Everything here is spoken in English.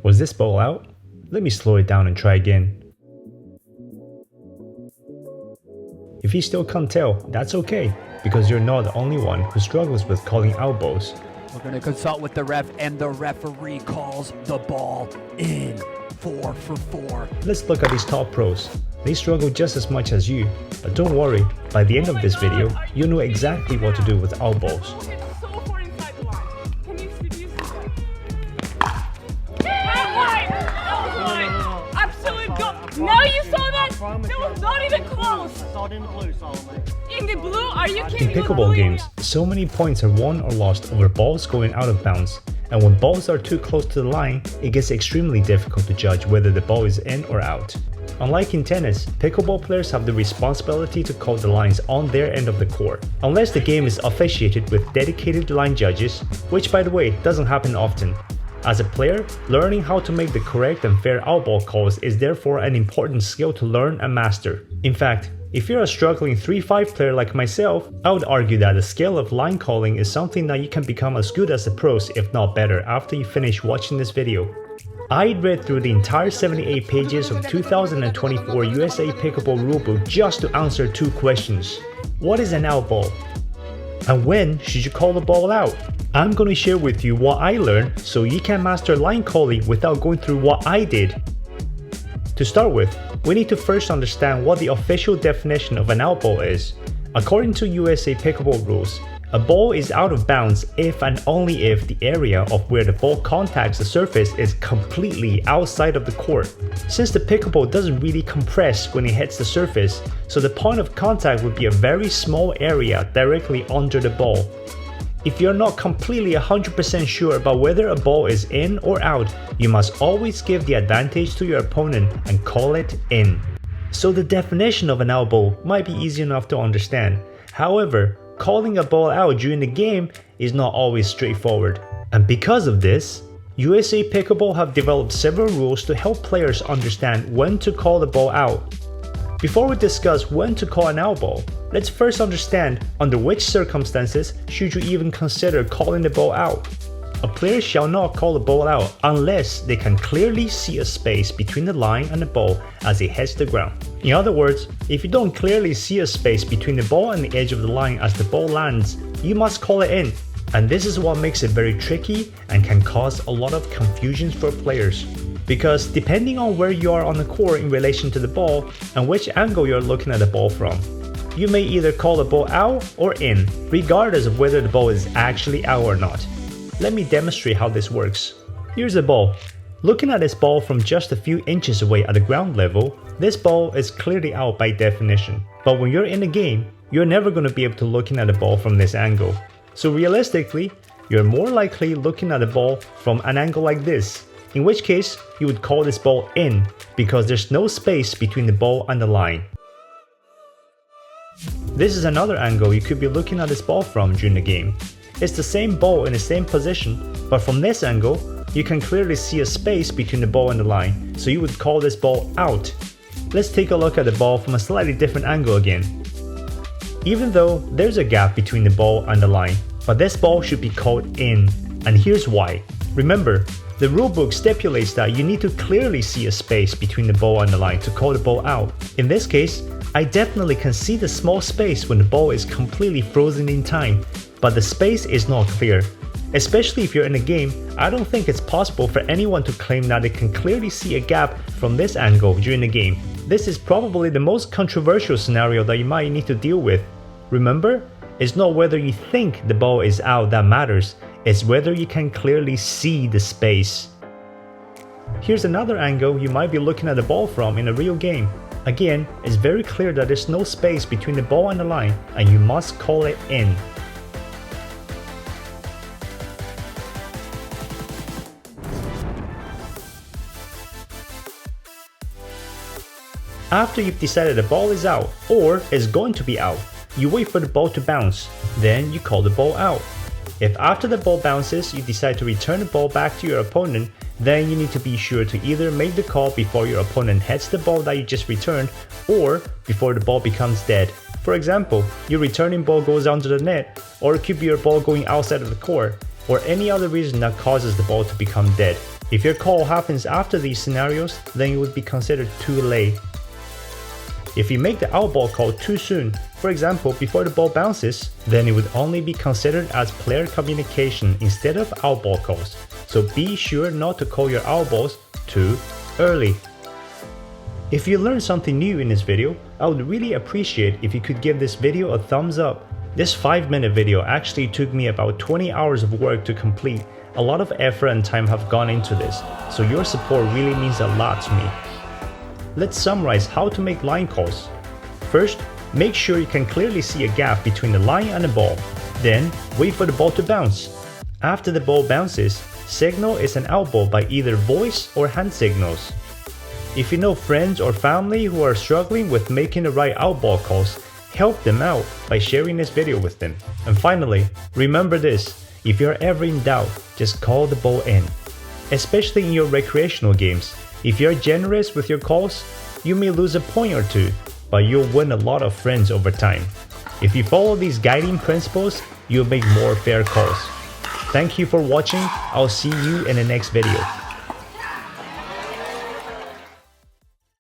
Was this ball out? Let me slow it down and try again. If you still can't tell, that's okay, because you're not the only one who struggles with calling outballs. We're going to consult with the ref, and the referee calls the ball in. 4 for 4. Let's look at these top pros. They struggle just as much as you, but don't worry, by the end of this video, you'll know exactly what to do with outballs. It's so far inside the line. Can you seduce this guy? That line! Absolute go! Now you saw that? That was not even close! I saw it in the blue, Solomon. In the blue? Are you In kidding me? pickleball games, so many points are won or lost over balls going out of bounds, and when balls are too close to the line, it gets extremely difficult to judge whether the ball is in or out. Unlike in tennis, pickleball players have the responsibility to call the lines on their end of the court, unless the game is officiated with dedicated line judges, which by the way doesn't happen often. As a player, learning how to make the correct and fair outball calls is therefore an important skill to learn and master. In fact, if you're a struggling 3-5 player like myself, I would argue that the skill of line calling is something that you can become as good as the pros, if not better, after you finish watching this video. I read through the entire 78 pages of 2024 USA Pickleball rulebook just to answer 2 questions. What is an outball? And when should you call the ball out? I'm going to share with you what I learned so you can master line calling without going through what I did. To start with, we need to first understand what the official definition of an outball is. According to USA Pickleball rules, a ball is out of bounds if and only if the area of where the ball contacts the surface is completely outside of the court. Since the pickleball doesn't really compress when it hits the surface, so the point of contact would be a very small area directly under the ball. If you're not completely 100% sure about whether a ball is in or out, you must always give the advantage to your opponent and call it in. So the definition of an outball might be easy enough to understand. However, calling a ball out during the game is not always straightforward. And because of this, USA Pickleball have developed several rules to help players understand when to call the ball out. Before we discuss when to call an outball, let's first understand under which circumstances should you even consider calling the ball out. A player shall not call the ball out unless they can clearly see a space between the line and the ball as it hits the ground. In other words, if you don't clearly see a space between the ball and the edge of the line as the ball lands, you must call it in. And this is what makes it very tricky and can cause a lot of confusions for players. Because depending on where you are on the court in relation to the ball and which angle you're looking at the ball from, you may either call the ball out or in, regardless of whether the ball is actually out or not. Let me demonstrate how this works. Here's a ball. Looking at this ball from just a few inches away at the ground level, this ball is clearly out by definition. But when you're in a game, you're never going to be able to looking at the ball from this angle. So realistically, you're more likely looking at the ball from an angle like this, in which case you would call this ball in because there's no space between the ball and the line. This is another angle you could be looking at this ball from during the game. It's the same ball in the same position, but from this angle, you can clearly see a space between the ball and the line, so you would call this ball out. Let's take a look at the ball from a slightly different angle again. Even though there's a gap between the ball and the line, but this ball should be called in, and here's why. Remember, the rulebook stipulates that you need to clearly see a space between the ball and the line to call the ball out. In this case, I definitely can see the small space when the ball is completely frozen in time, but the space is not clear. Especially if you're in a game, I don't think it's possible for anyone to claim that they can clearly see a gap from this angle during the game. This is probably the most controversial scenario that you might need to deal with. Remember, it's not whether you think the ball is out that matters, it's whether you can clearly see the space. Here's another angle you might be looking at the ball from in a real game. Again, it's very clear that there's no space between the ball and the line, and you must call it in. After you've decided the ball is out or is going to be out, you wait for the ball to bounce, then you call the ball out. If after the ball bounces you decide to return the ball back to your opponent, then you need to be sure to either make the call before your opponent hits the ball that you just returned or before the ball becomes dead. For example, your returning ball goes onto the net, or it could be your ball going outside of the court. or any other reason that causes the ball to become dead. If your call happens after these scenarios, then it would be considered too late. If you make the outball call too soon, for example before the ball bounces, then it would only be considered as player communication instead of outball calls. So be sure not to call your outballs too early. If you learned something new in this video, I would really appreciate if you could give this video a thumbs up. This 5-minute video actually took me about 20 hours of work to complete. A lot of effort and time have gone into this, so your support really means a lot to me. Let's summarize how to make line calls. First, make sure you can clearly see a gap between the line and the ball. Then, wait for the ball to bounce. After the ball bounces, signal is an outball by either voice or hand signals. If you know friends or family who are struggling with making the right outball calls, help them out by sharing this video with them. And finally, remember this, if you're ever in doubt, just call the ball in. Especially in your recreational games, if you're generous with your calls, you may lose a point or two, but you'll win a lot of friends over time. If you follow these guiding principles, you'll make more fair calls. Thank you for watching, I'll see you in the next video.